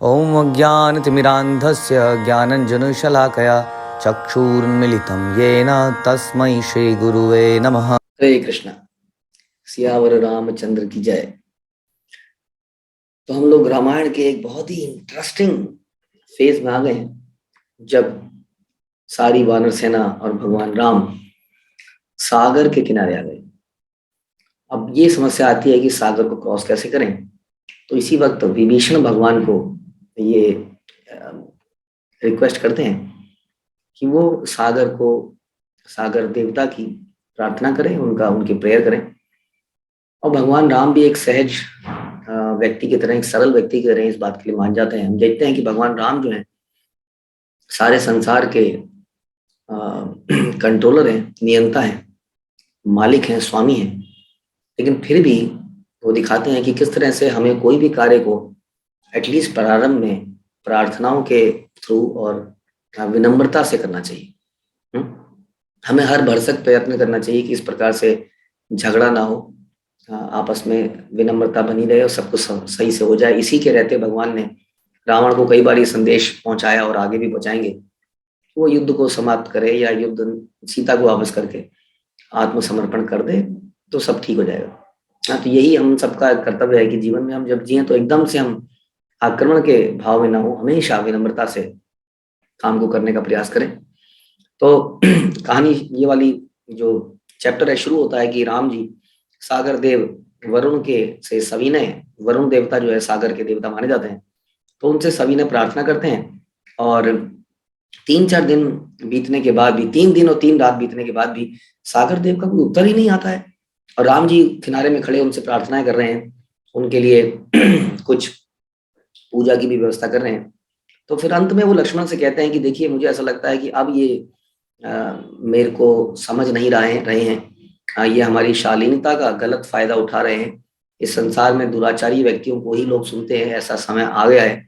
ॐ अज्ञानतिमिरान्धस्य ज्ञानञ्जनशलाकया चक्षुरुन्मिलितं येन तस्मै श्रीगुरुवे नमः। हरे कृष्णा। सियावर रामचंद्र की जय। तो हम लोग रामायण के एक बहुत ही इंटरेस्टिंग फेज में आ गए हैं, जब सारी वानर सेना और भगवान राम सागर के किनारे आ गए। अब ये समस्या आती है कि सागर को क्रॉस कैसे करें। तो इसी वक्त विभीषण भगवान को ये रिक्वेस्ट करते हैं कि वो सागर देवता की प्रार्थना करें, उनकी प्रेयर करें। और भगवान राम भी एक सहज व्यक्ति की तरह, एक सरल व्यक्ति की तरह इस बात के लिए मान जाते हैं। हम देखते हैं कि भगवान राम जो है सारे संसार के कंट्रोलर हैं, नियंता हैं, मालिक हैं, स्वामी हैं, लेकिन फिर भी वो दिखाते हैं कि किस तरह से हमें कोई भी कार्य को एटलीस्ट प्रारंभ में प्रार्थनाओं के थ्रू और विनम्रता से करना चाहिए। हमें हर भरसक प्रयत्न करना चाहिए कि इस प्रकार से झगड़ा ना हो, आपस में विनम्रता बनी रहे और सब कुछ सही से हो जाए। इसी के रहते भगवान ने रावण को कई बार ये संदेश पहुंचाया और आगे भी पहुंचाएंगे, वो युद्ध को समाप्त करे या युद्ध सीता को वापस करके आत्मसमर्पण कर दे तो सब ठीक हो जाएगा। हाँ, तो यही हम सबका कर्तव्य है कि जीवन में हम जब जिए तो एकदम से हम आक्रमण के भाव में ना हो, हमेशा विनम्रता से काम को करने का प्रयास करें। तो कहानी ये वाली जो चैप्टर है शुरू होता है कि राम जी सागर देव वरुण के से सविनय, वरुण देवता जो है सागर के देवता माने जाते हैं, तो उनसे सविनय प्रार्थना करते हैं। और 3-4 दिन बीतने के बाद भी, 3 दिन और 3 रात बीतने के बाद भी सागर देव का कोई उत्तर ही नहीं आता है। और राम जी किनारे में खड़े उनसे प्रार्थनाएं कर रहे हैं, उनके लिए कुछ पूजा की भी व्यवस्था कर रहे हैं। तो फिर अंत में वो लक्ष्मण से कहते हैं कि देखिए, मुझे ऐसा लगता है कि अब ये मेरे को समझ नहीं रहे हैं, ये हमारी शालीनता का गलत फायदा उठा रहे हैं। इस संसार में दुराचारी व्यक्तियों को ही लोग सुनते हैं, ऐसा समय आ गया है।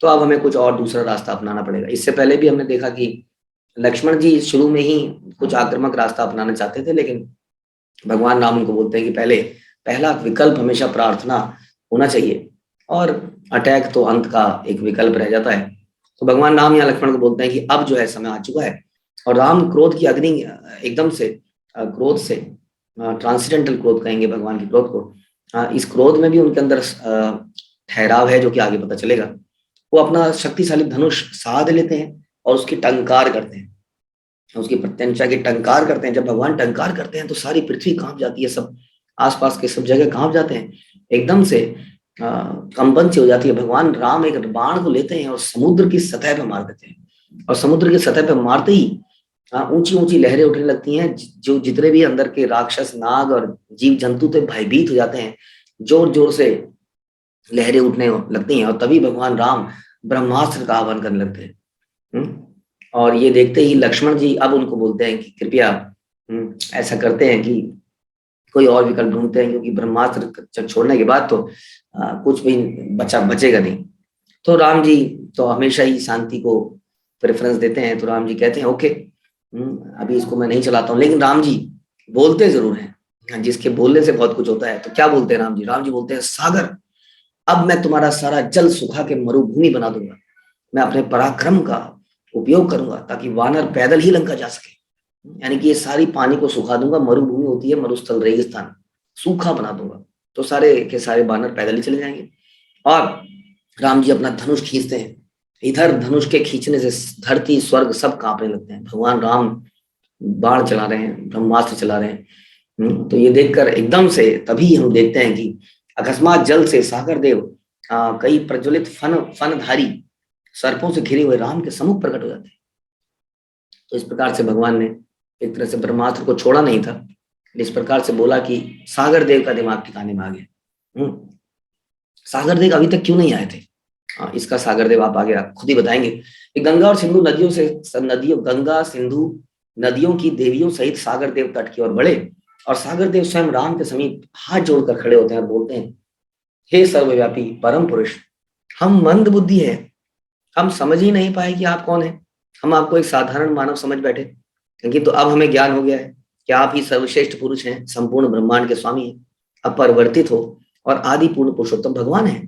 तो अब हमें कुछ और दूसरा रास्ता अपनाना पड़ेगा। इससे पहले भी हमने देखा कि लक्ष्मण जी शुरू में ही कुछ आक्रामक रास्ता अपनाना चाहते थे, लेकिन भगवान राम उनको बोलते हैं कि पहला विकल्प हमेशा प्रार्थना होना चाहिए, और अटैक तो अंत का एक विकल्प रह जाता है। तो भगवान राम या लक्ष्मण को बोलते हैं कि अब जो है समय आ चुका है। और राम क्रोध की अग्नि एकदम से क्रोध से, ट्रांसेंडेंटल क्रोध कहेंगे भगवान के क्रोध को, इस क्रोध में भी उनके अंदर ठहराव है, जो कि आगे पता चलेगा। वो अपना शक्तिशाली धनुष साध लेते हैं और उसकी टंकार करते हैं, उसकी प्रत्यंचा की टंकार करते हैं। जब भगवान टंकार करते हैं तो सारी पृथ्वी कांप जाती है, सब आसपास के सब जगह कांप जाते हैं, एकदम से कंपन सी हो जाती है। भगवान राम एक बाण को लेते हैं और समुद्र की सतह पे मार देते हैं, और समुद्र की सतह पे मारते ही ऊंची ऊंची लहरें उठने लगती हैं। जो जितने भी अंदर के राक्षस, नाग और जीव जंतु थे भयभीत हो जाते हैं, जोर जोर से लहरें उठने लगती हैं। और तभी भगवान राम ब्रह्मास्त्र का आह्वान करने लगते हैं। और ये देखते ही लक्ष्मण जी अब उनको बोलते हैं कि कृपया ऐसा करते हैं कि कोई और विकल्प ढूंढते हैं, क्योंकि ब्रह्मास्त्र छोड़ने के बाद तो कुछ भी बचेगा नहीं। तो राम जी तो हमेशा ही शांति को प्रेफरेंस देते हैं। तो राम जी कहते हैं ओके, अभी इसको मैं नहीं चलाता हूँ। लेकिन राम जी बोलते जरूर हैं, जिसके बोलने से बहुत कुछ होता है। तो क्या बोलते हैं राम जी? राम जी बोलते हैं, सागर, अब मैं तुम्हारा सारा जल सुखा के मरुभूमि बना दूंगा। मैं अपने पराक्रम का उपयोग करूंगा ताकि वानर पैदल ही लंका जा सके। यानी कि ये सारी पानी को सुखा दूंगा, मरुभूमि होती है मरुस्थल, रेगिस्तान, सूखा बना दूंगा, तो सारे के सारे वानर पैदल ही चले जाएंगे। और राम जी अपना धनुष खींचते हैं। इधर धनुष के खींचने से धरती स्वर्ग सब कांपने लगते हैं। भगवान राम बाण चला रहे हैं, ब्रह्मास्त्र चला रहे हैं। तो ये देखकर एकदम से तभी हम देखते हैं कि अकस्मात जल से सागर देव कई प्रज्वलित फनधारी सर्पों से घिरे हुए राम के सम्मुख प्रकट हो जाते हैं। तो इस प्रकार से भगवान ने एक तरह से ब्रह्मास्त्र को छोड़ा नहीं था, इस प्रकार से बोला कि सागर देव का दिमाग ठिकाने में आ गया। सागर देव अभी तक क्यों नहीं आए थे? इसका सागर देव आप आगे खुद ही बताएंगे। गंगा और सिंधु नदियों से गंगा सिंधु नदियों की देवियों सहित सागर देव तट की ओर बढ़े, और सागर देव स्वयं राम के समीप हाथ जोड़कर खड़े होते हैं और बोलते हैं, हे सर्वव्यापी परम पुरुष, हम मंद बुद्धि है, हम समझ ही नहीं पाए कि आप कौन है। हम आपको एक साधारण मानव समझ बैठे, लेकिन तो अब हमें ज्ञान हो गया है कि आप ही सर्वश्रेष्ठ पुरुष हैं, संपूर्ण ब्रह्मांड के स्वामी हैं, अपरिवर्तित हो और आदि पूर्ण पुरुषोत्तम भगवान है।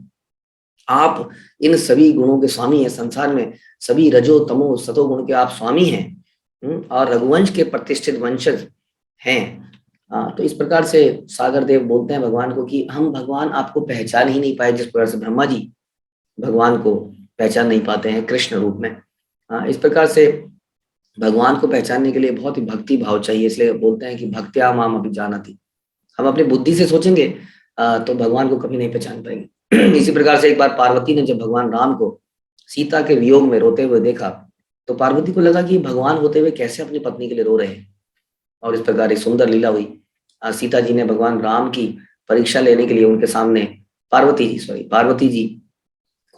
आप इन सभी गुणों के स्वामी हैं, संसार में सभी रजो तमो सतो गुण के आप स्वामी हैं। और रघुवंश के प्रतिष्ठित वंशज हैं। तो इस प्रकार से सागर देव बोलते हैं भगवान को कि हम भगवान आपको पहचान ही नहीं पाए, जिस प्रकार से ब्रह्मा जी भगवान को पहचान नहीं पाते हैं कृष्ण रूप में। इस प्रकार से भगवान को पहचानने के लिए बहुत ही भक्ति भाव चाहिए, इसलिए बोलते हैं कि भक्त्या माम अभी जानाति। हम अपनी बुद्धि से सोचेंगे तो भगवान को कभी नहीं पहचान पाएंगे। इसी प्रकार से एक बार पार्वती ने जब भगवान राम को सीता के वियोग में रोते हुए देखा, तो पार्वती को लगा कि भगवान होते हुए कैसे अपनी पत्नी के लिए रो रहे हैं। और इस प्रकार एक सुंदर लीला हुई। सीता जी ने भगवान राम की परीक्षा लेने के लिए उनके सामने पार्वती जी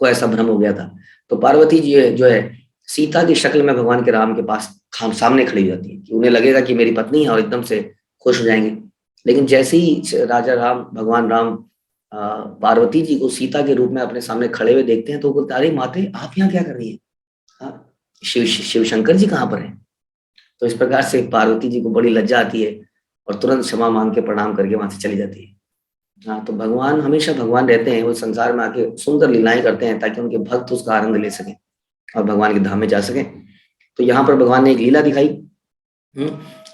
को ऐसा भ्रम हो गया था। तो पार्वती जी जो है सीता की शक्ल में भगवान के राम के पास सामने खड़ी हो जाती है कि उन्हें लगेगा कि मेरी पत्नी है और एकदम से खुश हो जाएंगे। लेकिन जैसे ही राजा राम भगवान राम पार्वती जी को सीता के रूप में अपने सामने खड़े हुए देखते हैं तो बोलते, अरे माते आप यहाँ क्या कर रही है, शिव शंकर जी कहाँ पर हैं। तो इस प्रकार से पार्वती जी को बड़ी लज्जा आती है और तुरंत क्षमा मांग के प्रणाम करके वहां से चली जाती है। तो भगवान हमेशा भगवान रहते हैं, वो संसार में आके सुंदर लीलाएं करते हैं ताकि उनके भक्त उसका आनंद ले सकें और भगवान के धाम में जा सकें। तो यहाँ पर भगवान ने एक लीला दिखाई।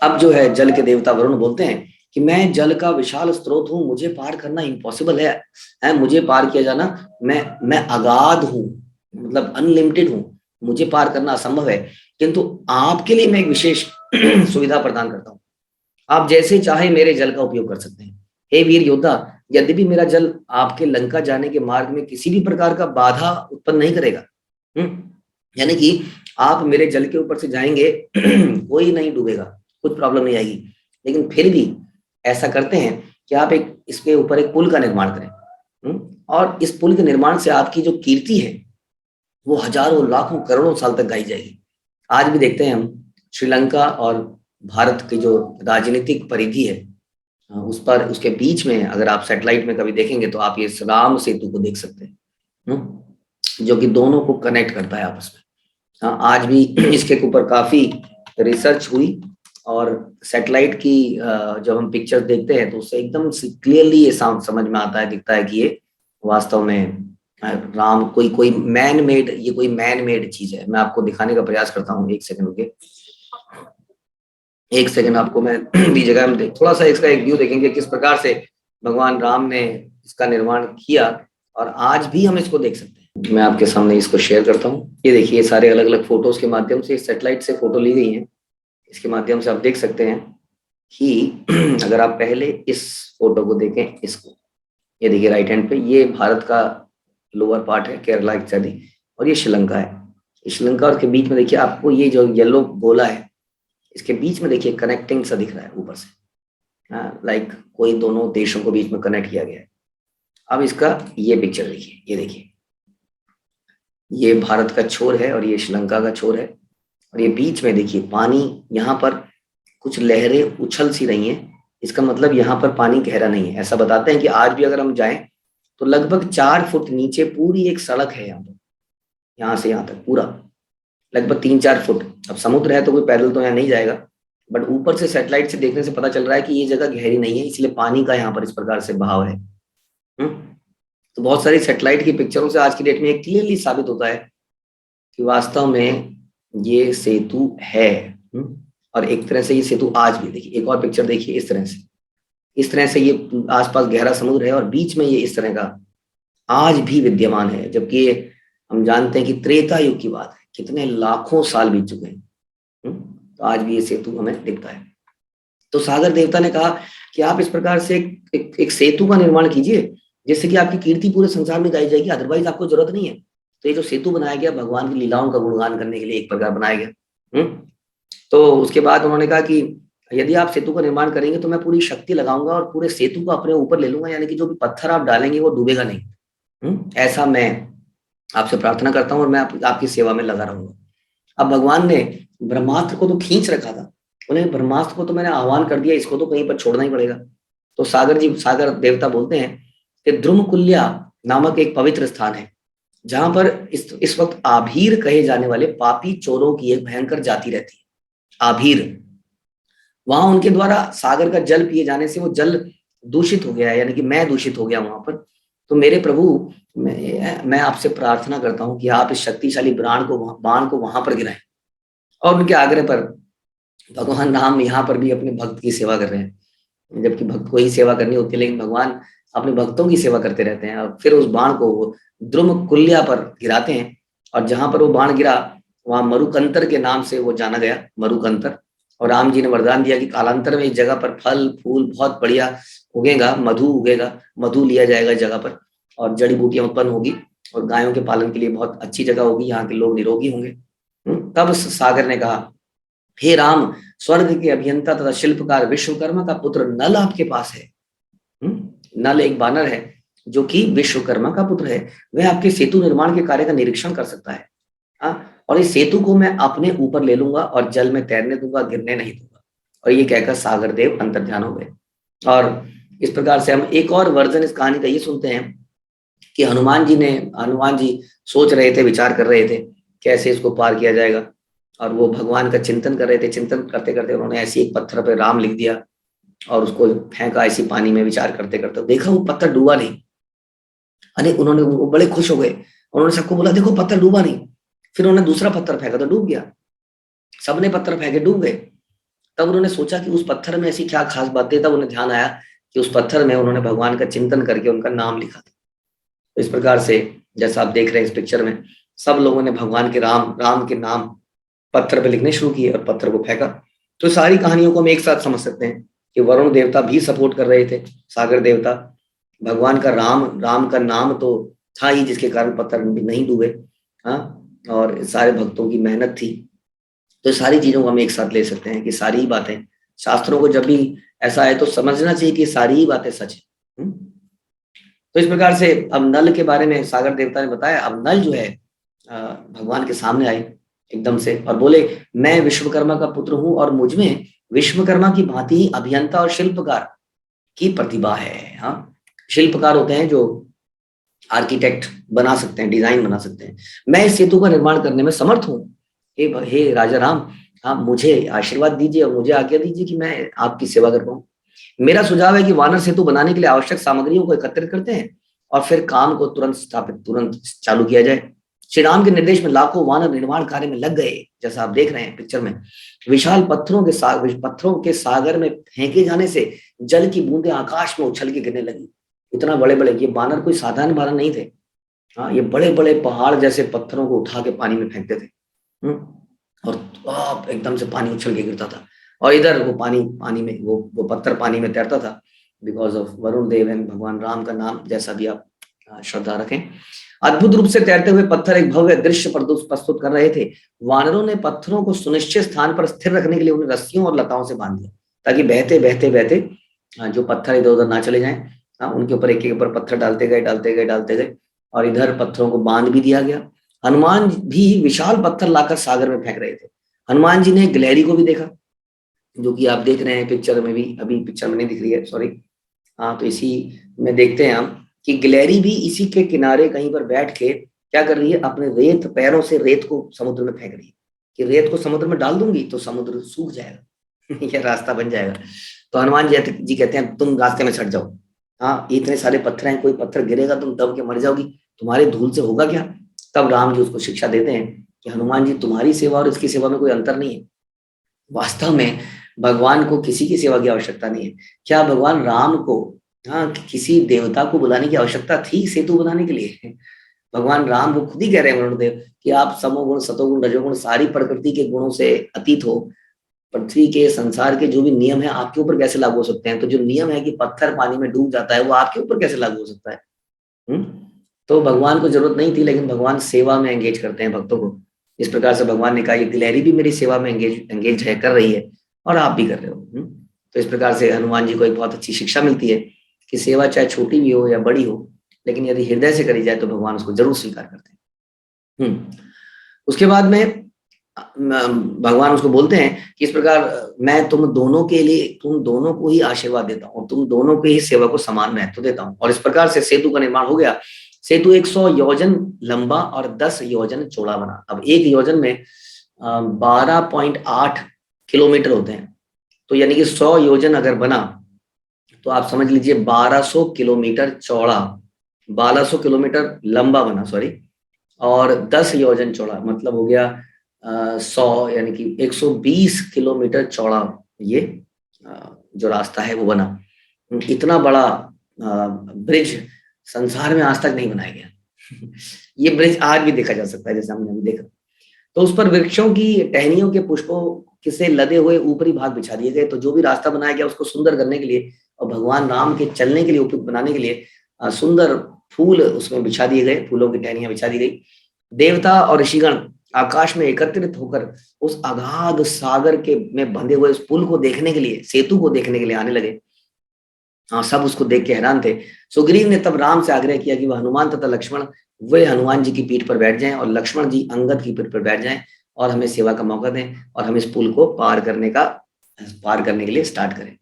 अब जो है जल के देवता वरुण बोलते हैं कि मैं जल का विशाल स्रोत हूँ, मुझे पार करना इम्पॉसिबल है, मुझे पार किया जाना, मैं अगाध हूँ, मतलब अनलिमिटेड हूँ, मुझे पार करना असंभव है, किंतु आपके लिए मैं एक विशेष सुविधा प्रदान करता हूँ। आप जैसे चाहे मेरे जल का उपयोग कर सकते हैं। हे वीर योद्धा, यद्यपि मेरा जल आपके लंका जाने के मार्ग में किसी भी प्रकार का बाधा उत्पन्न नहीं करेगा, यानी कि आप मेरे जल के ऊपर से जाएंगे कोई नहीं डूबेगा, कुछ प्रॉब्लम नहीं आएगी, लेकिन फिर भी ऐसा करते हैं कि आप इसके ऊपर एक पुल का निर्माण करें, और इस पुल के निर्माण से आपकी जो कीर्ति है वो हजारों लाखों करोड़ों साल तक गाई जाएगी। आज भी देखते हैं हम श्रीलंका और भारत की जो राजनीतिक परिधि है उस पर, उसके बीच में अगर आप सैटेलाइट में कभी देखेंगे तो आप ये राम सेतु को देख सकते हैं, जो कि दोनों को कनेक्ट करता है आपस में। आज भी इसके ऊपर काफी रिसर्च हुई और सैटेलाइट की जब हम पिक्चर्स देखते हैं तो उससे एकदम क्लियरली ये समझ में आता है, दिखता है कि ये वास्तव में राम कोई मैन मेड चीज है। मैं आपको दिखाने का प्रयास करता हूँ, एक सेकंड रुके, एक सेकंड आपको मैं दीजिएगा। हम थोड़ा सा इसका एक व्यू देखेंगे किस प्रकार से भगवान राम ने इसका निर्माण किया और आज भी हम इसको देख सकते हैं। मैं आपके सामने इसको शेयर करता हूँ। ये देखिए सारे अलग अलग फोटोज के माध्यम से सैटेलाइट से फोटो ली गई है। इसके माध्यम से आप देख सकते हैं कि अगर आप पहले इस फोटो को देखें, इसको, ये देखिए राइट हैंड पे, ये भारत का लोअर पार्ट है, केरला इत्यादि, और ये श्रीलंका है। श्रीलंका और के बीच में देखिए आपको ये जो येलो गोला है, इसके बीच में देखिए कनेक्टिंग सा दिख रहा है ऊपर से, लाइक कोई दोनों देशों को बीच में कनेक्ट किया गया है। अब इसका ये पिक्चर देखिए, ये देखिए, ये भारत का छोर है और ये श्रीलंका का छोर है, और ये बीच में देखिए पानी, यहाँ पर कुछ लहरें उछल सी रही हैं, इसका मतलब यहाँ पर पानी गहरा नहीं है। ऐसा बताते हैं कि आज भी अगर हम जाएं तो लगभग 4 फुट नीचे पूरी एक सड़क है यहाँ पर, यहाँ से यहाँ तक पूरा लगभग 3-4 फुट। अब समुद्र है तो कोई पैदल तो यहाँ नहीं जाएगा, बट ऊपर से सैटेलाइट से देखने से पता चल रहा है कि ये जगह गहरी नहीं है, इसलिए पानी का यहाँ पर इस प्रकार से बहाव है। तो बहुत सारी सैटेलाइट की पिक्चरों से आज की डेट में एक क्लियरली साबित होता है कि वास्तव में ये सेतु है। और एक तरह से ये सेतु आज भी, देखिए एक और पिक्चर देखिए, इस तरह से ये आसपास गहरा समुद्र है और बीच में ये इस तरह का आज भी विद्यमान है, जबकि ये हम जानते हैं कि त्रेता युग की बात है, कितने लाखों साल बीत चुके हैं, तो आज भी ये सेतु हमें दिखता है। तो सागर देवता ने कहा कि आप इस प्रकार से एक सेतु का निर्माण कीजिए जिससे कि आपकी कीर्ति पूरे संसार में गाई जाएगी, अदरवाइज आपको जरूरत नहीं है। तो ये जो सेतु बनाया गया भगवान की लीलाओं का गुणगान करने के लिए एक प्रकार बनाया गया। तो उसके बाद उन्होंने कहा कि यदि आप सेतु का निर्माण करेंगे तो मैं पूरी शक्ति लगाऊंगा और पूरे सेतु को अपने ऊपर ले लूंगा, यानी कि जो भी पत्थर आप डालेंगे वो डूबेगा नहीं। ऐसा मैं आपसे प्रार्थना करता हूँ और मैं आपकी सेवा में लगा रहूंगा। अब भगवान ने ब्रह्मास्त्र को तो खींच रखा था, उन्हें ब्रह्मास्त्र को तो मैंने आह्वान कर दिया, इसको तो कहीं पर छोड़ना ही पड़ेगा। तो सागर देवता बोलते हैं कि द्रुमकुल्या नामक एक पवित्र स्थान है जहां पर इस वक्त आभीर कहे जाने वाले पापी चोरों की एक भयंकर जाति रहती है, आभीर। वहां उनके द्वारा सागर का जल पिए जाने से वो जल दूषित हो गया है, यानी कि मैं दूषित हो गया वहां पर, तो मेरे प्रभु, मैं आपसे प्रार्थना करता हूँ कि आप इस शक्तिशाली बाण को वहां पर गिराएं। और उनके आग्रह पर भगवान राम यहाँ पर भी अपने भक्त की सेवा कर रहे हैं, जबकि भक्त को ही सेवा करनी होती है, लेकिन भगवान अपने भक्तों की सेवा करते रहते हैं। और फिर उस बाण को वो द्रुम कुल्या पर गिराते हैं, और जहां पर वो बाण गिरा वहां मरुकंतर के नाम से वो जाना गया, मरुकंतर। और राम जी ने वरदान दिया कि कालांतर में इस जगह पर फल फूल बहुत बढ़िया उगेगा, मधु उगेगा, मधु लिया जाएगा इस जगह पर, और जड़ी बूटियां उत्पन्न होगी, और गायों के पालन के लिए बहुत अच्छी जगह होगी, यहाँ के लोग निरोगी होंगे। तब सागर ने कहा, हे राम, स्वर्ग के अभियंता तथा शिल्पकार विश्वकर्मा का पुत्र नल आपके पास है। नल एक बानर है जो कि विश्वकर्मा का पुत्र है, वह आपके सेतु निर्माण के कार्य का निरीक्षण कर सकता है। और इस सेतु को मैं अपने ऊपर ले लूंगा और जल में तैरने दूंगा, गिरने नहीं दूंगा। और ये कहकर सागर देव अंतर्ध्यान हो गए। और इस प्रकार से हम एक और वर्जन इस कहानी का ये सुनते हैं कि हनुमान जी सोच रहे थे, विचार कर रहे थे कैसे इसको पार किया जाएगा, और वो भगवान का चिंतन कर रहे थे। चिंतन करते करते उन्होंने ऐसे एक पत्थर पे राम लिख दिया और उसको फेंका ऐसी पानी में। विचार करते करते देखा वो पत्थर डूबा नहीं। अरे वो बड़े खुश हो गए, उन्होंने सबको बोला देखो पत्थर डूबा नहीं। फिर उन्होंने दूसरा पत्थर फेंका तो डूब गया। सबने पत्थर फेंके, डूब गए। तब उन्होंने सोचा कि उस पत्थर में ऐसी क्या खास बात है। तब उन्हें ध्यान आया कि उस पत्थर में उन्होंने भगवान का चिंतन करके उनका नाम लिखा था। तो इस प्रकार से जैसा आप देख रहे हैं इस पिक्चर में, सब लोगों ने भगवान के राम के नाम पत्थर पे लिखने शुरू किए और पत्थर को फेंका। तो सारी कहानियों को हम एक साथ समझ सकते हैं कि वरुण देवता भी सपोर्ट कर रहे थे, सागर देवता, भगवान का राम का नाम तो था ही जिसके कारण पत्थर नहीं डूबे। और सारे भक्तों की मेहनत थी। तो सारी चीजों को हम एक साथ ले सकते हैं कि सारी ही बातें, शास्त्रों को जब भी ऐसा है तो समझना चाहिए कि सारी ही बातें सच है। तो इस प्रकार से अब नल के बारे में सागर देवता ने बताया। अब नल जो है भगवान के सामने आए एकदम से और बोले, मैं विश्वकर्मा का पुत्र हूं और मुझमें विश्वकर्मा की भांति ही अभियंता और शिल्पकार की प्रतिभा है। शिल्पकार होते हैं जो आर्किटेक्ट बना सकते हैं, डिजाइन बना सकते हैं। मैं इस सेतु का निर्माण करने में समर्थ हूँ। हे राजा राम, आप मुझे आशीर्वाद दीजिए और मुझे आज्ञा दीजिए कि मैं आपकी सेवा कर पाऊं। मेरा सुझाव है कि वानर सेतु बनाने के लिए आवश्यक सामग्रियों को एकत्रित करते हैं और फिर काम को तुरंत चालू किया जाए। श्री राम के निर्देश में लाखों वानर निर्माण कार्य में लग गए। जैसा आप देख रहे हैं पिक्चर में, विशाल पत्थरों के सागर में फेंके जाने से जल की बूंदें आकाश में उछल के गिरने लगी। इतना बड़े बड़े ये बानर कोई साधारण बानर नहीं थे। ये बड़े बड़े पहाड़ जैसे पत्थरों को उठा के पानी में फेंकते थे। और एकदम से पानी उछल के गिरता था, और इधर वो पानी में वो पत्थर पानी में तैरता था, because of Varun Dev and भगवान राम का नाम, जैसा भी आप श्रद्धा रखें। अद्भुत रूप से तैरते हुए पत्थर एक भव्य दृश्य प्रस्तुत कर रहे थे। वानरों ने पत्थरों को सुनिश्चित स्थान पर स्थिर रखने के लिए उन्हें रस्सियों और लताओं से बांध दिया, ताकि बहते बहते बहते जो पत्थर इधर उधर ना चले जाएं। उनके ऊपर एक ऊपर पत्थर डालते गए, और इधर पत्थरों को बांध भी दिया गया। हनुमान भी विशाल पत्थर लाकर सागर में फेंक रहे थे। हनुमान जी ने गिलहरी को भी देखा, जो कि आप देख रहे हैं पिक्चर में भी, अभी पिक्चर में नहीं दिख रही है, सॉरी। तो इसी में देखते हैं हम कि गिलहरी भी इसी के किनारे कहीं पर बैठ के क्या कर रही है, अपने पैरों से रेत को समुद्र में फेंक रही है कि रेत को समुद्र में डाल दूंगी तो समुद्र सूख जाएगा यह रास्ता बन जाएगा। तो हनुमान जी कहते हैं तुम रास्ते में छट जाओ। इतने सारे पत्थर हैं, कोई पत्थर गिरेगा तुम दब के मर जाओगी, तुम्हारे धूल से होगा क्या। तब राम जी उसको शिक्षा देते हैं कि हनुमान जी, तुम्हारी सेवा और इसकी सेवा में कोई अंतर नहीं है। वास्तव में भगवान को किसी की सेवा की आवश्यकता नहीं है। क्या भगवान राम को किसी देवता को बुलाने की आवश्यकता थी सेतु बनाने के लिए? भगवान राम वो खुद ही कह रहे हैं वरुणदेव कि आप समोगुण सतोगुण रजोगुण सारी प्रकृति के गुणों से अतीत हो। पृथ्वी के संसार के जो भी नियम है आपके ऊपर कैसे लागू हो सकते हैं? तो जो नियम है कि पत्थर पानी में डूब जाता है वो आपके ऊपर कैसे लागू हो सकता है? तो भगवान को जरूरत नहीं थी, लेकिन भगवान सेवा में एंगेज करते हैं भक्तों को। इस प्रकार से भगवान ने कहा ये गिलहरी भी मेरी सेवा में एंगेज है, कर रही है, और आप भी कर रहे हो। तो इस प्रकार से हनुमान जी को एक बहुत अच्छी शिक्षा मिलती है कि सेवा चाहे छोटी भी हो या बड़ी हो, लेकिन यदि हृदय से करी जाए तो भगवान उसको जरूर स्वीकार करते हैं। उसके बाद में भगवान उसको बोलते हैं कि इस प्रकार मैं तुम दोनों को ही आशीर्वाद देता हूँ, तुम दोनों के ही सेवा को समान महत्व देता हूँ। और इस प्रकार से सेतु का निर्माण हो गया। सेतु 100 योजन लंबा और 10 योजन चौड़ा बना। अब एक योजन में 12.8 किलोमीटर होते हैं, तो यानी कि 100 योजन अगर बना तो आप समझ लीजिए 1200 किलोमीटर चौड़ा 1200 किलोमीटर लंबा बना, सॉरी, और 10 योजन चौड़ा, मतलब हो गया 100 यानी कि 120 किलोमीटर चौड़ा ये जो रास्ता है वो बना। इतना बड़ा ब्रिज संसार में आज तक नहीं बनाया गया। ये ब्रिज आज भी देखा जा सकता है, जैसे हमने अभी देखा। तो उस पर वृक्षों की टहनियों के पुष्पों से लदे हुए ऊपरी भाग बिछा दिए गए। तो जो भी रास्ता बनाया गया उसको सुंदर करने के लिए और भगवान राम के चलने के लिए उपयुक्त बनाने के लिए सुंदर फूल उसमें बिछा दिए गए, फूलों की टहनियां बिछा दी गई। देवता और ऋषिगण आकाश में एकत्रित होकर उस अगाध सागर के में बंधे हुए उस पुल को देखने के लिए, सेतु को देखने के लिए आने लगे। हाँ, सब उसको देख के हैरान थे। सुग्रीव ने तब राम से आग्रह किया कि वह हनुमान तथा लक्ष्मण वे हनुमान जी की पीठ पर बैठ जाएं और लक्ष्मण जी अंगद की पीठ पर बैठ जाएं और हमें सेवा का मौका दें और हम इस पुल को पार करने के लिए स्टार्ट करें।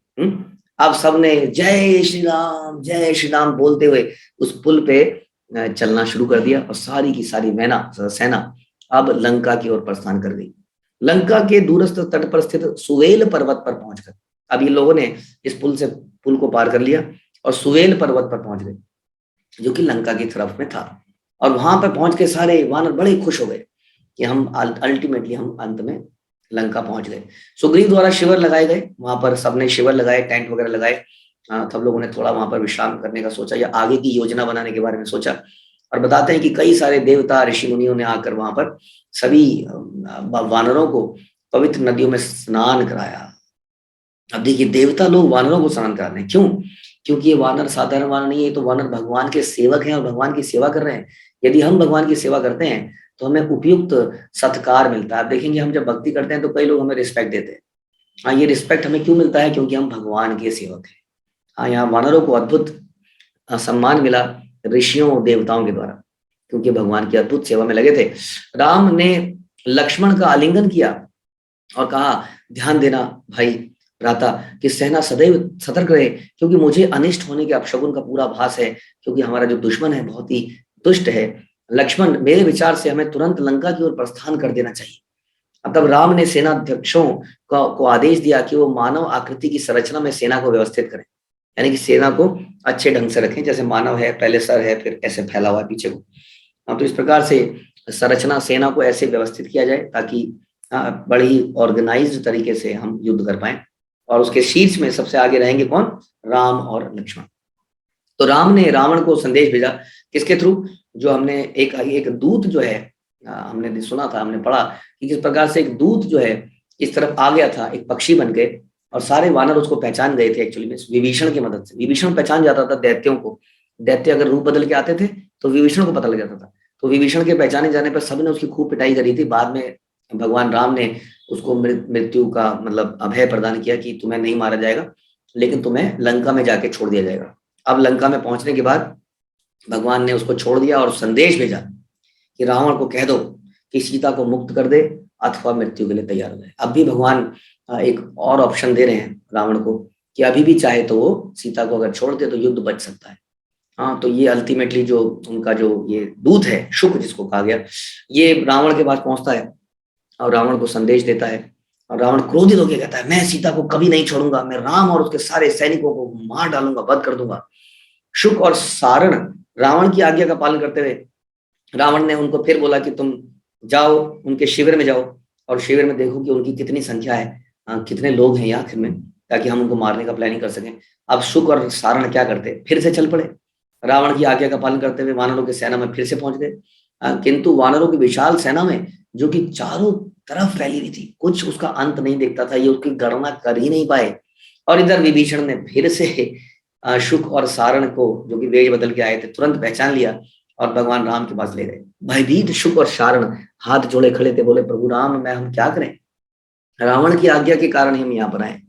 अब सबने जय श्री राम बोलते हुए उस पुल पे चलना शुरू कर दिया और सारी की सारी सेना अब लंका की ओर प्रस्थान कर गई। लंका के दूरस्थ तट पर स्थित सुवेल पर्वत पर पहुंचकर अब ये लोगों ने इस पुल को पार कर लिया और सुवेल पर्वत पर पहुंच गए, जो कि लंका की तरफ में था। और वहां पर पहुंच के सारे वानर बड़े खुश हो गए कि हम अल्टीमेटली हम अंत में लंका पहुंच गए। सुग्रीव द्वारा शिविर लगाए गए, वहां पर सबने शिविर लगाए, टेंट वगैरह लगाए। सब लोगों ने थोड़ा वहां पर विश्राम करने का सोचा या आगे की योजना बनाने के बारे में सोचा। और बताते हैं कि कई सारे देवता ऋषि मुनियों ने आकर वहां पर सभी वानरों को पवित्र नदियों में स्नान कराया। अब देखिए, देवता लोग वानरों को स्नान कराते हैं, क्यों? क्योंकि ये वानर साधारण वानर नहीं है, तो वानर भगवान के सेवक हैं और भगवान की सेवा कर रहे हैं। यदि हम भगवान की सेवा करते हैं तो हमें उपयुक्त सत्कार मिलता है। आप देखेंगे, हम जब भक्ति करते हैं तो कई लोग हमें रिस्पेक्ट देते हैं। हाँ, ये रिस्पेक्ट हमें क्यों मिलता है? क्योंकि हम भगवान के सेवक हैं। हाँ, यहाँ वानरों को अद्भुत सम्मान मिला ऋषियों देवताओं के द्वारा, क्योंकि भगवान की अद्भुत सेवा में लगे थे। राम ने लक्ष्मण का आलिंगन किया और कहा, ध्यान देना भाई भ्राता कि सेना सदैव सतर्क रहे, क्योंकि मुझे अनिष्ट होने के अपशगुन का पूरा आभास है, क्योंकि हमारा जो दुश्मन है बहुत ही दुष्ट है। लक्ष्मण, मेरे विचार से हमें तुरंत लंका की ओर प्रस्थान कर देना चाहिए। तब राम ने सेनाध्यक्षों को आदेश दिया कि वो मानव आकृति की संरचना में सेना को व्यवस्थित करें, यानी कि सेना को अच्छे ढंग से रखें, जैसे मानव है, पहले सर है, फिर ऐसे फैला हुआ है पीछे को। तो इस प्रकार से संरचना सेना को ऐसे व्यवस्थित किया जाए ताकि बड़ी ऑर्गेनाइज्ड तरीके से हम युद्ध कर पाए। और उसके शीर्ष में सबसे आगे रहेंगे कौन? राम और लक्ष्मण। तो राम ने रावण को संदेश भेजा, किसके थ्रू? जो हमने एक दूत जो है, हमने सुना था, हमने पढ़ा कि किस प्रकार से एक दूत जो है इस तरफ आ गया था, एक पक्षी बन के, और सारे वानर उसको पहचान गए थे एक्चुअली में विभीषण की मदद से। विभीषण पहचान जाता था दैत्यों को। दैत्य अगर रूप बदल के आते थे तो विभीषण को पता लग जाता था। तो विभीषण के पहचाने जाने पर सबने उसकी खूब पिटाई करी थी। बाद में भगवान राम ने उसको मृत्यु का मतलब अभय प्रदान किया कि तुम्हें नहीं मारा जाएगा, लेकिन तुम्हें लंका में जाके छोड़ दिया जाएगा। अब लंका में पहुंचने के बाद भगवान ने उसको छोड़ दिया और संदेश भेजा कि रावण को कह दो कि सीता को मुक्त कर दे अथवा मृत्यु के लिए तैयार हो जाए। अब भी भगवान एक और ऑप्शन दे रहे हैं रावण को कि अभी भी चाहे तो वो सीता को अगर छोड़ दे तो युद्ध बच सकता है। हाँ, तो ये अल्टीमेटली जो उनका जो ये दूत है, शुक जिसको कहा गया, ये रावण के पास पहुंचता है और रावण को संदेश देता है। और रावण क्रोधित होकर कहता है, मैं सीता को कभी नहीं छोड़ूंगा, मैं राम और उसके सारे सैनिकों को मार डालूंगा, वध कर दूंगा। शुक और सारण रावण की आज्ञा का पालन करते हुए रावण ने उनको फिर बोला कि तुम जाओ, उनके शिविर में जाओ और शिविर में देखो कि उनकी कितनी संख्या है, कितने लोग हैं आखिर में, ताकि हम उनको मारने का प्लानिंग कर सकें। अब शुक और सारण क्या करते? फिर से चल पड़े। रावण की आज्ञा का पालन करते हुए वानरों की सेना में फिर से पहुंच गए। किंतु वानरों की विशाल सेना में, जो कि चारों तरफ फैली हुई थी, कुछ उसका अंत नहीं दिखता था, ये उसकी गणना कर ही नहीं पाए। और इधर विभीषण ने फिर से शुक और सारण को, जो कि वेश बदल के आए थे, तुरंत पहचान लिया और भगवान राम के पास ले गए। भयभीत शुक और सारण हाथ जोड़े खड़े थे, बोले, प्रभु राम, मैं हम क्या करें? रावण की आज्ञा के कारण ही हम यहाँ पर आए,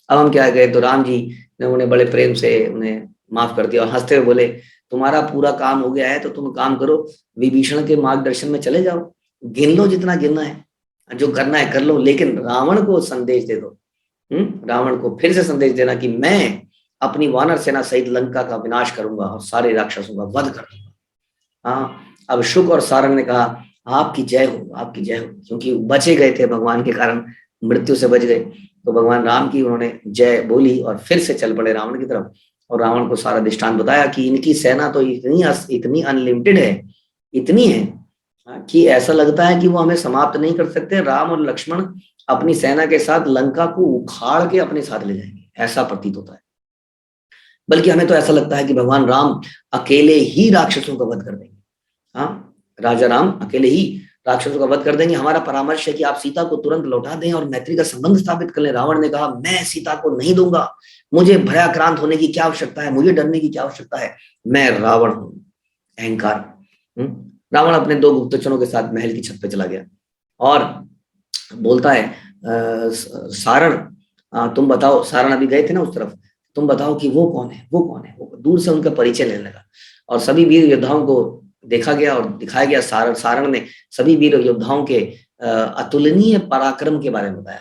अब हम क्या गए? तो राम जी ने उन्हें बड़े प्रेम से उन्हें माफ कर दिया और हंसते हुए बोले, तुम्हारा पूरा काम हो गया है तो तुम काम करो, विभीषण के मार्गदर्शन में चले जाओ, गिन लो जितना गिनना है, जो करना है कर लो, लेकिन रावण को संदेश दे दो। रावण को फिर से संदेश देना कि मैं अपनी वानर सेना सहित लंका का विनाश करूंगा और सारे राक्षसों का वध कर दूंगा। हाँ, अब शुक और सारण ने कहा, आपकी जय हो, आपकी जय हो, क्योंकि बचे गए थे भगवान के कारण, मृत्यु से बच गए। तो भगवान राम की उन्होंने जय बोली और फिर से चल पड़े रावण की तरफ और रावण को सारा दृष्टांत बताया कि इनकी सेना तो इतनी अनलिमिटेड है, इतनी है कि ऐसा लगता है कि वो हमें समाप्त नहीं कर सकते। राम और लक्ष्मण अपनी सेना के साथ लंका को उखाड़ के अपने साथ ले जाएंगे, ऐसा प्रतीत होता है। बल्कि हमें तो ऐसा लगता है कि भगवान राम अकेले ही राक्षसों का वध कर देंगे। हाँ, राजा राम अकेले ही राक्षसों का वध कर देंगे। हमारा परामर्श है कि आप सीता को तुरंत लौटा दें और मैत्री का संबंध स्थापित कर लें। रावण ने कहा, मैं सीता को नहीं दूंगा, मुझे भयाक्रांत होने की क्या आवश्यकता है, मुझे डरने की क्या आवश्यकता है, मैं रावण हूं। अहंकार। रावण अपने 2 गुप्तचरों के साथ महल की छत पे चला गया और बोलता है, सारण, तुम बताओ, सारण अभी गए थे ना उस तरफ, तुम बताओ कि वो कौन है, वो कौन है। वो दूर से उनका परिचय लेने लगा और सभी वीर योद्धाओं को देखा गया और दिखाया गया। सारण ने सभी वीर योद्धाओं के अतुलनीय पराक्रम के बारे में बताया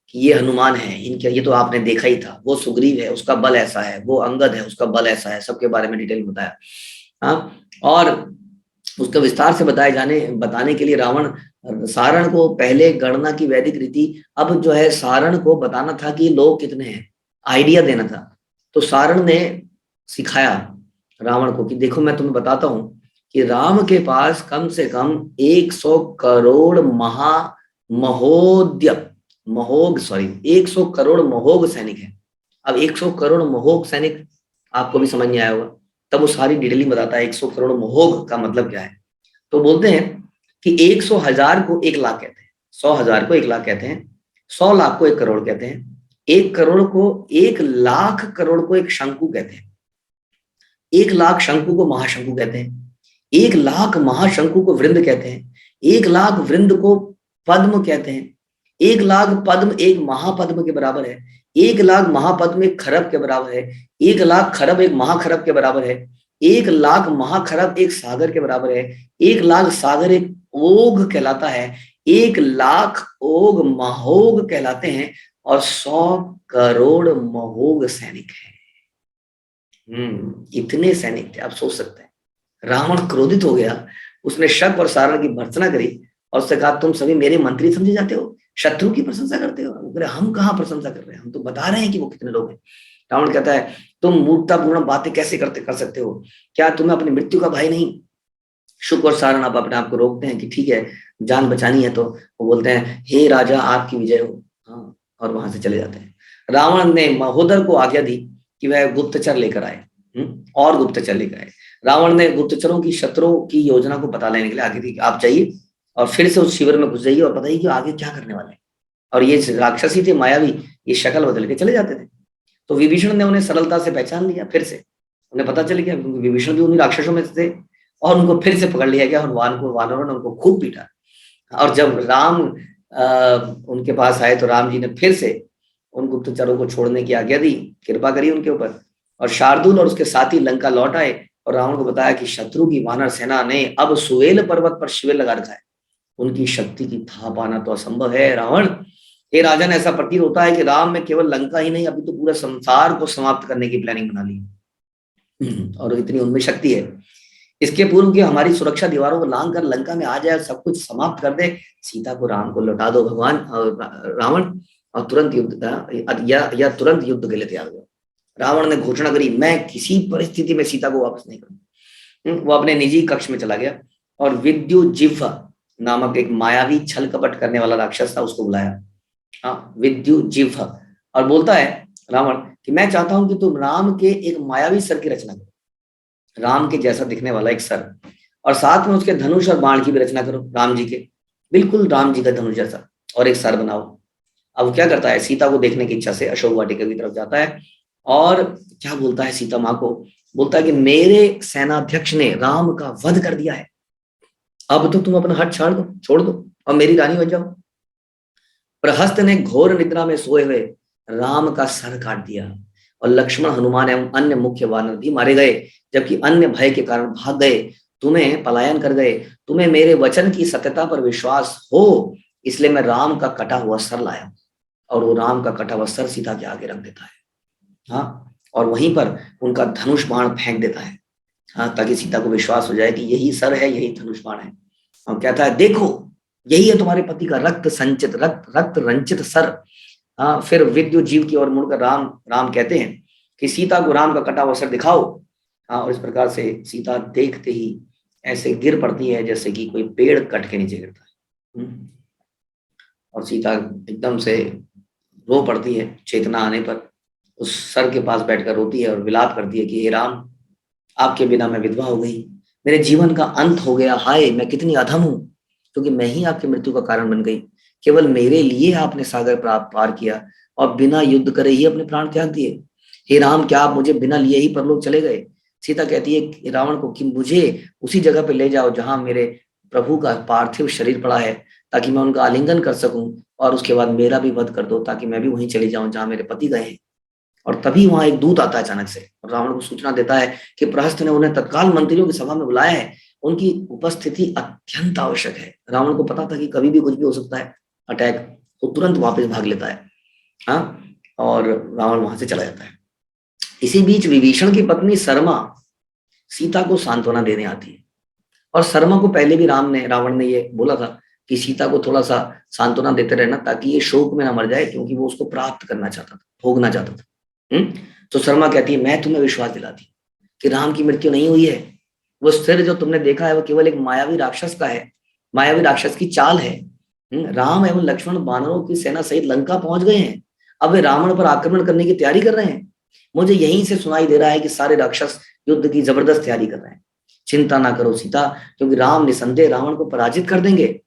कि ये हनुमान है, इनके, ये तो आपने देखा ही था, वो सुग्रीव है, उसका बल ऐसा है, वो अंगद है, उसका बल ऐसा है, सबके बारे में डिटेल बताया। हाँ, और उसका विस्तार से बताने के लिए रावण सारण को पहले गणना की वैदिक रीति, अब जो है सारण को बताना था कि लोग कितने हैं, आइडिया देना था। तो सारण ने सिखाया रावण को कि देखो मैं तुम्हें बताता हूं कि राम के पास कम से कम 100 करोड़ महोग 100 करोड़ महोग सैनिक है। अब 100 करोड़ महोग सैनिक आपको भी समझ नहीं आया होगा, तब वो सारी डिटेलिंग बताता है 100 करोड़ महोग का मतलब क्या है। तो बोलते हैं कि 100,000 को 1 लाख कहते हैं, 100,000 को 1 लाख कहते हैं, 100 लाख को 1 करोड़ कहते हैं, 1 करोड़ को 1 लाख करोड़ को एक शंकु कहते हैं, 1 लाख शंकु को महाशंकु कहते हैं, 1 लाख महाशंकु को वृंद कहते हैं, 1 लाख वृंद को पद्म कहते हैं, 1 लाख पद्म एक महापद्म के बराबर है, 1 लाख महापद्म एक खरब के बराबर है, 1 लाख खरब एक महाखरब के बराबर है, 1 लाख महाखरब एक सागर के बराबर है, 1 लाख सागर एक ओघ कहलाता है, 1 लाख ओघ महोग कहलाते हैं और 100 करोड़ महोग सैनिक हैं। इतने सैनिक थे, आप सोच सकते हैं। रावण क्रोधित हो गया, उसने शक और सारण की भर्त्सना करी और उससे कहा, तुम सभी मेरे मंत्री समझे जाते हो, शत्रु की प्रशंसा करते हो। हम कहाँ प्रशंसा कर रहे हैं, हम तो बता रहे हैं कि वो कितने लोग हैं। रावण कहता है, तुम मूर्खतापूर्ण बातें कैसे कर सकते हो, क्या तुम्हें अपनी मृत्यु का भय नहीं। शुक और सारण अब अपने आप को रोकते हैं कि ठीक है, जान बचानी है। तो वो बोलते हैं, हे राजा आपकी विजय हो। हाँ, और वहां से चले जाते हैं। रावण ने महोदर को आज्ञा दी कि वह गुप्तचर लेकर आए, और गुप्तचर लेकर आए। रावण ने गुप्तचरों की शत्रुओं की योजना को पता लेने के लिए आगे दी, आप जाइए और फिर से उस शिविर में घुस जाइए और बताइए कि आगे क्या करने वाले हैं। और ये राक्षसी थे, मायावी, ये शक्ल बदल के चले जाते थे। तो विभीषण ने उन्हें सरलता से पहचान लिया, फिर से उन्हें पता चल गया, क्योंकि विभीषण भी उन्हीं राक्षसों में थे, और उनको फिर से पकड़ लिया गया और वानरों ने उनको खूब पीटा। और जब राम उनके पास आए तो राम जी ने फिर से उन गुप्तचरों को छोड़ने की आज्ञा दी, कृपा करी उनके ऊपर। और शार्दुल और उसके साथी लंका लौट आए और रावण को बताया कि शत्रु की वानर सेना ने अब सुवेल पर्वत पर शिविर लगा रखा है, उनकी शक्ति की था पाना तो असंभव है। रावण, हे राजन, ऐसा प्रतीत होता है कि राम में केवल लंका ही नहीं, अभी तो पूरा संसार को समाप्त करने की प्लानिंग बना ली और इतनी उनमें शक्ति है। इसके पूर्व की हमारी सुरक्षा दीवारों को लांग कर लंका में आ जाए, सब कुछ समाप्त कर दे, सीता को राम को लौटा दो भगवान रावण, और तुरंत युद्ध या तुरंत युद्ध के लिए तैयार हो। रावण ने घोषणा करी, मैं किसी परिस्थिति में सीता को वापस नहीं करूंगा। वो अपने निजी कक्ष में चला गया और विद्युजिह्वा नामक एक मायावी छल कपट करने वाला राक्षस था, उसको बुलाया। हाँ, विद्युजिह्वा, और बोलता है रावण कि मैं चाहता हूं कि तुम राम के एक मायावी सर की रचना करो, राम के जैसा दिखने वाला एक सर, और साथ में उसके धनुष और बाण की भी रचना करो, राम जी के, बिल्कुल राम जी का धनुष जैसा, और एक सर बनाओ। अब क्या करता है, सीता को देखने की इच्छा से अशोक वाटिका की तरफ जाता है और क्या बोलता है सीता माँ को, बोलता है कि मेरे सेनाध्यक्ष ने राम का वध कर दिया है, अब तो तुम अपना हट छोड़ दो और मेरी रानी बन जाओ। प्रहस्त ने घोर निद्रा में सोए हुए राम का सर काट दिया और लक्ष्मण, हनुमान एवं अन्य मुख्य वानर भी मारे गए, जबकि अन्य भय के कारण भाग गए, तुम्हें पलायन कर गए। तुम्हें मेरे वचन की सत्यता पर विश्वास हो, इसलिए मैं राम का कटा हुआ सर लाया। और वो राम का कटा हुआ सर सीता के आगे रख देता है, हाँ, और वहीं पर उनका धनुष बाण फेंक देता है, हाँ, ताकि सीता को विश्वास हो जाए कि यही सर है, यही धनुष बाण है। और कहता है, देखो यही है तुम्हारे पति का रक्त रंचित सर। हाँ, फिर विद्युजीव की ओर मुड़कर राम कहते हैं कि सीता को राम का कटा हुआ सर दिखाओ। हाँ, और इस प्रकार से सीता देखते ही ऐसे गिर पड़ती है जैसे कि कोई पेड़ कट के नीचे गिरता है। और सीता एकदम से रो पड़ती है। चेतना आने पर उस सर के पास बैठकर रोती है और विलाप करती है कि हे राम, आपके बिना मैं विधवा हो गई, मेरे जीवन का अंत हो गया, हाय मैं कितनी अधम हूं, क्योंकि मैं ही आपकी मृत्यु का कारण बन गई। केवल मेरे लिए आपने सागर पार किया और बिना युद्ध करे ही अपने प्राण त्याग दिए। हे राम, क्या आप मुझे बिना लिए ही परलोक चले गए? सीता कहती है रावण को कि मुझे उसी जगह पे ले जाओ जहां मेरे प्रभु का पार्थिव शरीर पड़ा है, ताकि मैं उनका आलिंगन कर सकूं, और उसके बाद मेरा भी वध कर दो ताकि मैं भी वहीं चली जाऊं जहां मेरे पति गए हैं। और तभी वहां एक दूत आता है अचानक से और रावण को सूचना देता है कि प्रहस्त ने उन्हें तत्काल मंत्रियों की सभा में बुलाया है, उनकी उपस्थिति अत्यंत आवश्यक है। रावण को पता था कि कभी भी कुछ भी हो सकता है, अटैक, वो तुरंत वापस भाग लेता है। हाँ, और रावण वहां से चला जाता है। इसी बीच विभीषण की पत्नी शर्मा सीता को सांत्वना देने आती है। और शर्मा को पहले भी रावण ने ये बोला था कि सीता को थोड़ा सा सांत्वना देते रहना ताकि ये शोक में ना मर जाए, क्योंकि वो उसको प्राप्त करना चाहता था, भोगना चाहता था। तो शर्मा कहती है मैं तुम्हें विश्वास दिलाती कि राम की मृत्यु नहीं हुई है। वो सिर जो तुमने देखा है वो केवल एक मायावी राक्षस का है, मायावी राक्षस की चाल है। राम एवं लक्ष्मण वानरों की सेना सहित लंका पहुंच गए हैं। अब वे रावण पर आक्रमण करने की तैयारी कर रहे हैं। मुझे यहीं से सुनाई दे रहा है कि सारे राक्षस युद्ध की जबरदस्त तैयारी कर रहे हैं। चिंता ना करो सीता, क्योंकि राम निसंदेह रावण को पराजित कर देंगे।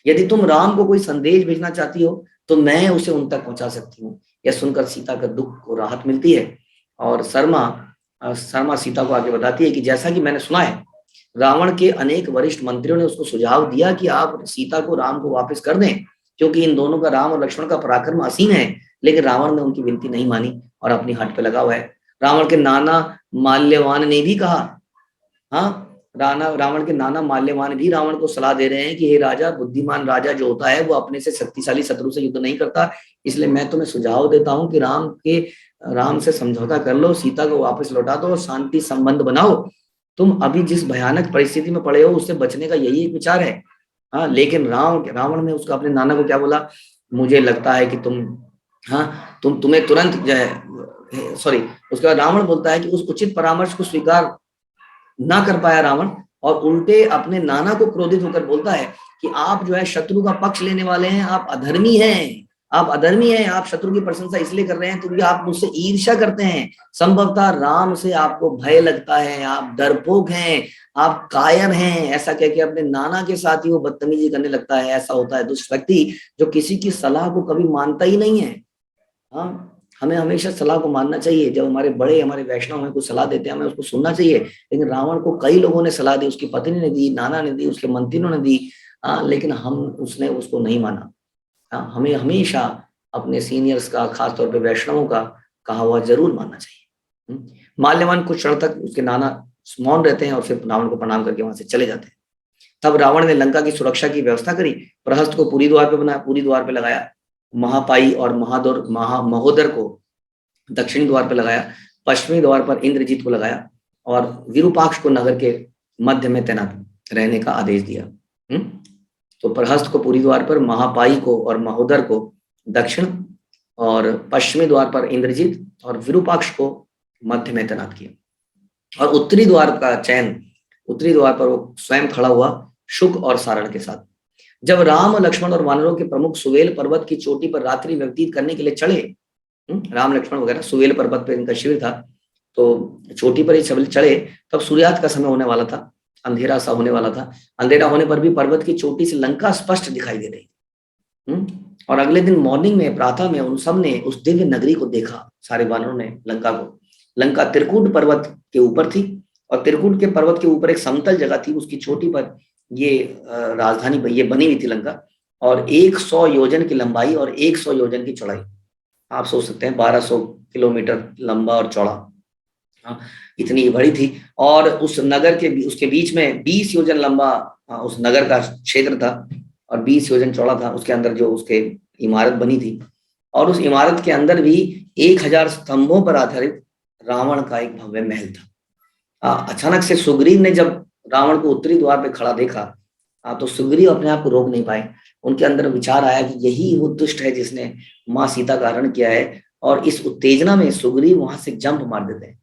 यदि तुम राम को कोई संदेश भेजना चाहती हो तो मैं उसे उन तक पहुंचा सकती हूँ। यह सुनकर सीता का दुख को राहत मिलती है। और शर्मा सीता को आगे बताती है कि जैसा कि मैंने सुना है, रावण के अनेक वरिष्ठ मंत्रियों ने उसको सुझाव दिया कि आप सीता को राम को वापस कर दें, क्योंकि इन दोनों का, राम और लक्ष्मण का पराक्रम असीम है। लेकिन रावण ने उनकी विनती नहीं मानी और अपनी हट पे लगा हुआ है। रावण के नाना माल्यवान ने भी कहा, हाँ, रावण के नाना माल्यवान भी रावण को सलाह दे रहे हैं कि हे राजा, बुद्धिमान राजा जो होता है वो अपने से शक्तिशाली शत्रु से युद्ध नहीं करता, इसलिए मैं तुम्हें सुझाव देता हूं कि राम से समझौता कर लो, सीता को वापस लौटा दो और शांति संबंध बनाओ। तुम अभी जिस भयानक परिस्थिति में पड़े हो उससे बचने का यही एक विचार है। हाँ, लेकिन रावण ने उसको, अपने नाना को क्या बोला, मुझे लगता है कि तुम्हें तुरंत जो है, सॉरी, उसके बाद रावण बोलता है कि उस उचित परामर्श को स्वीकार ना कर पाया रावण, और उल्टे अपने नाना को क्रोधित होकर बोलता है कि आप जो है शत्रु का पक्ष लेने वाले हैं, आप अधर्मी हैं, आप शत्रु की प्रशंसा इसलिए कर रहे हैं क्योंकि आप मुझसे ईर्ष्या करते हैं। संभवतः राम से आपको भय लगता है, आप डरपोक हैं, आप कायर हैं। ऐसा कह के अपने नाना के साथ ही वो बदतमीजी करने लगता है। ऐसा होता है दुष्ट व्यक्ति जो किसी की सलाह को कभी मानता ही नहीं है। हाँ, हमें हमेशा सलाह को मानना चाहिए। जब हमारे बड़े, हमारे वैष्णव हमें कुछ सलाह देते हैं, हमें उसको सुनना चाहिए। लेकिन रावण को कई लोगों ने सलाह दी, उसकी पत्नी ने दी, नाना ने दी, उसके मंत्रियों ने दी, लेकिन उसने उसको नहीं माना। हमें हमेशा अपने सीनियर्स का, खासतौर पे वैष्णवों का कहा हुआ जरूर मानना चाहिए। माल्यवान कुछ क्षण तक उसके नाना मौन रहते हैं और फिर रावण को प्रणाम करके वहां से चले जाते हैं। तब रावण ने लंका की सुरक्षा की व्यवस्था करी, प्रहस्त को पूरी द्वार पे बनाया, पूरी द्वार पे लगाया, महापाई और महोदर को दक्षिणी द्वार पर लगाया, पश्चिमी द्वार पर इंद्रजीत को लगाया और विरूपाक्ष को नगर के मध्य में तैनात रहने का आदेश दिया। तो प्रहस्त को पूरी द्वार पर, महापाई को और महोदर को दक्षिण और पश्चिमी द्वार पर इंद्रजीत और विरूपाक्ष को मध्य में तैनात किया। और उत्तरी द्वार का चयन, उत्तरी द्वार पर वो स्वयं खड़ा हुआ शुक और सारण के साथ। जब राम, लक्ष्मण और वानरों के प्रमुख सुवेल पर्वत की चोटी पर रात्रि व्यतीत करने के लिए चढ़े, राम लक्ष्मण वगैरह सुवेल पर्वत पर इनका शिविर था, तो चोटी पर ही चढ़े, तब सूर्यास्त का समय होने वाला था, अंधेरा सा होने वाला था। अंधेरा होने पर भी पर्वत की चोटी से लंका स्पष्ट दिखाई दे रही। और अगले दिन मॉर्निंग में, प्रातः में, उन सब ने उस दिव्य नगरी को देखा, सारे वानरों ने लंका को। लंका त्रिकूट पर्वत के ऊपर थी और त्रिकूट के पर्वत के ऊपर एक समतल जगह थी, उसकी चोटी पर ये राजधानी ये बनी हुई थी लंका, और 100 योजन की लंबाई और 100 योजन की चौड़ाई। आप सोच सकते हैं 1200 किलोमीटर लंबा और चौड़ा, इतनी बड़ी थी। और उस नगर के, उसके बीच में 20 योजन लंबा उस नगर का क्षेत्र था और 20 योजन चौड़ा था। उसके अंदर जो उसके इमारत बनी थी, और उस इमारत के अंदर भी 1000 स्तंभों पर आधारित रावण का एक भव्य महल था। अचानक से सुग्रीव ने जब रावण को उत्तरी द्वार पे खड़ा देखा, तो सुग्रीव अपने आप को रोक नहीं पाए। उनके अंदर विचार आया कि यही वो दुष्ट है जिसने माँ सीता का हरण किया है, और इस उत्तेजना में सुग्रीव वहां से जंप मार देते हैं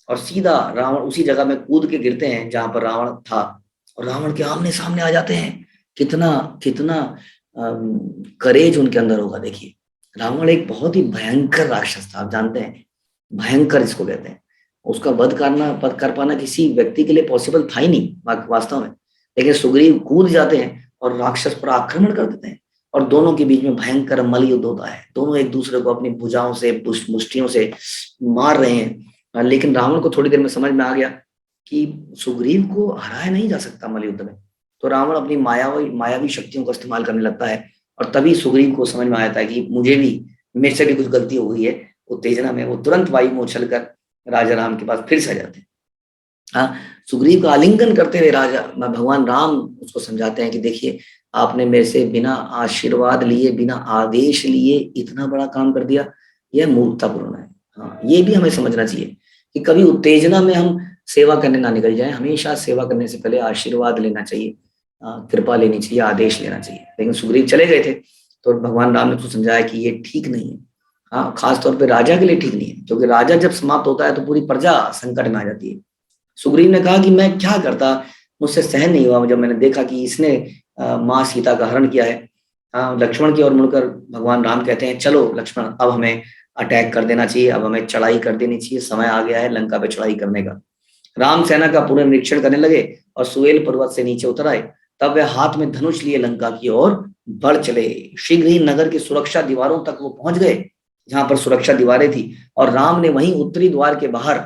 और सीधा रावण उसी जगह में कूद के गिरते हैं जहां पर रावण था, और रावण के आमने सामने आ जाते हैं। कितना कितना करेज उनके अंदर होगा, देखिए। रावण एक बहुत ही भयंकर राक्षस था, आप जानते हैं, भयंकर इसको कहते हैं। उसका वध कर पाना किसी व्यक्ति के लिए पॉसिबल था ही नहीं वास्तव में, लेकिन सुग्रीव कूद जाते हैं और राक्षस पर आक्रमण कर देते हैं, और दोनों के बीच में भयंकर मल्ल युद्ध होता है। दोनों एक दूसरे को अपनी भुजाओं से मुष्टियों से मार रहे हैं, लेकिन रावण को थोड़ी देर में समझ में आ गया कि सुग्रीव को हराया नहीं जा सकता मल्ल युद्ध में। तो रावण अपनी मायावी शक्तियों का इस्तेमाल करने लगता है, और तभी सुग्रीव को समझ में आता है कि मेरे से भी कुछ गलती हो गई है। उत्तेजना में वो तुरंत वायु में उछलकर राजा राम के पास फिर से आ जाते हैं। हाँ, सुग्रीव का आलिंगन करते हुए भगवान राम उसको समझाते हैं कि देखिए, आपने मेरे से बिना आशीर्वाद लिए, बिना आदेश लिए इतना बड़ा काम कर दिया, यह मूर्खतापूर्ण है। हाँ, ये भी हमें समझना चाहिए कि कभी उत्तेजना में हम सेवा करने ना निकल जाए। हमेशा सेवा करने से पहले आशीर्वाद लेना चाहिए, कृपा लेनी चाहिए, आदेश लेना चाहिए। लेकिन सुग्रीव चले गए थे, तो भगवान राम ने उसको समझाया कि ये ठीक नहीं है। हाँ, खासतौर पर राजा के लिए ठीक नहीं है, क्योंकि राजा जब समाप्त होता है तो पूरी प्रजा संकट में आ जाती है। सुग्रीव ने कहा कि मैं क्या करता, मुझसे सहन नहीं हुआ जब मैंने देखा कि इसने माँ सीता का हरण किया है। लक्ष्मण की ओर मुड़कर भगवान राम कहते हैं, चलो लक्ष्मण, अब हमें अटैक कर देना चाहिए, अब हमें चढ़ाई कर देनी चाहिए, समय आ गया है लंका पे चढ़ाई करने का। राम सेना का पूर्ण निरीक्षण करने लगे और सुएल पर्वत से नीचे उतर आए। तब वे हाथ में धनुष लिए लंका की ओर बढ़ चले। शीघ्र ही नगर की सुरक्षा दीवारों तक वो पहुंच गए, जहां पर सुरक्षा दीवारें थी, और राम ने वहीं उत्तरी द्वार के बाहर,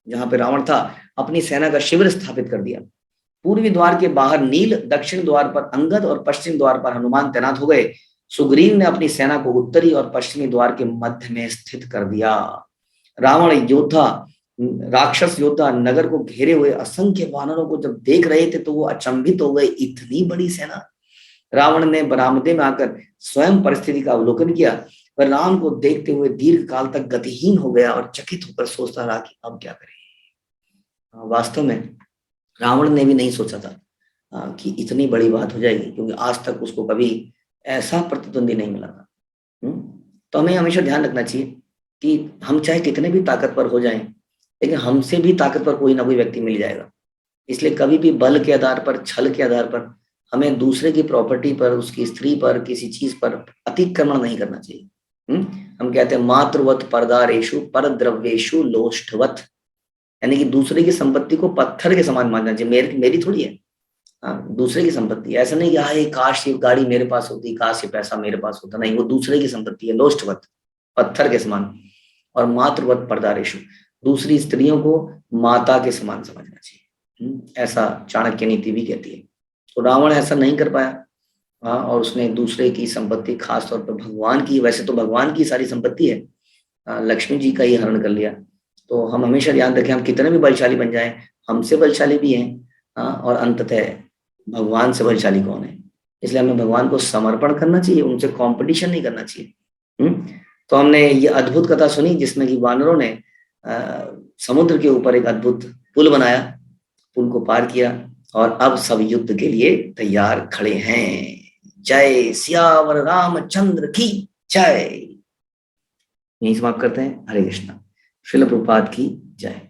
जहां पे रावण था, अपनी सेना का शिविर स्थापित कर दिया। पूर्वी द्वार के बाहर नील, दक्षिण द्वार पर अंगद और पश्चिम द्वार पर हनुमान तैनात हो गए। सुग्रीव ने अपनी सेना को उत्तरी और पश्चिमी द्वार के मध्य में स्थित कर दिया। राक्षस योद्धा नगर को घेरे हुए असंख्य वानरों को जब देख रहे थे तो वो अचंभित हो गए, इतनी बड़ी सेना। रावण ने बरामदे में आकर स्वयं परिस्थिति का अवलोकन किया। वह राम को देखते हुए दीर्घ काल तक गतिहीन हो गया और चकित होकर सोचता रहा कि अब क्या करें। वास्तव में रावण ने भी नहीं सोचा था कि इतनी बड़ी बात हो जाएगी, क्योंकि आज तक उसको कभी ऐसा प्रतिद्वंदी नहीं मिला था। तो हमें हमेशा ध्यान रखना चाहिए कि हम चाहे कितने भी ताकतवर हो जाएं, लेकिन हमसे भी ताकतवर कोई ना कोई व्यक्ति मिल जाएगा। इसलिए कभी भी बल के आधार पर, छल के आधार पर हमें दूसरे की प्रॉपर्टी पर, उसकी स्त्री पर, किसी चीज पर अतिक्रमण नहीं करना चाहिए। हम कहते हैं मातृवत परदारेषु पर द्रव्येषु लोष्ठवत, यानी कि दूसरे की संपत्ति को पत्थर के समान मानना चाहिए। मेरी थोड़ी है, दूसरे की संपत्ति। ऐसा नहीं कि हाँ ये काश ये गाड़ी मेरे पास होती, काश ये पैसा मेरे पास होता, नहीं, वो दूसरे की संपत्ति है, लोष्ठवत, पत्थर के समान। और मातृवत परदारेषु, दूसरी स्त्रियों को माता के समान समझना चाहिए, ऐसा चाणक्य नीति भी कहती है। तो रावण ऐसा नहीं कर पाया, और उसने दूसरे की संपत्ति, खासतौर पर भगवान की, वैसे तो भगवान की सारी संपत्ति है, लक्ष्मी जी का ही हरण कर लिया। तो हम हमेशा ध्यान रखें, हम कितने भी बलशाली बन जाएं, हमसे बलशाली भी हैं, और अंततः भगवान से बलशाली कौन है। इसलिए हमें भगवान को समर्पण करना चाहिए, उनसे कंपटीशन नहीं करना चाहिए। तो हमने ये अद्भुत कथा सुनी जिसमें कि वानरों ने समुद्र के ऊपर एक अद्भुत पुल बनाया, पुल को पार किया, और अब सब युद्ध के लिए तैयार खड़े हैं। जय सियावर रामचंद्र की जय। यहीं समाप्त करते हैं। हरे कृष्णा। श्रील प्रभुपाद की जय।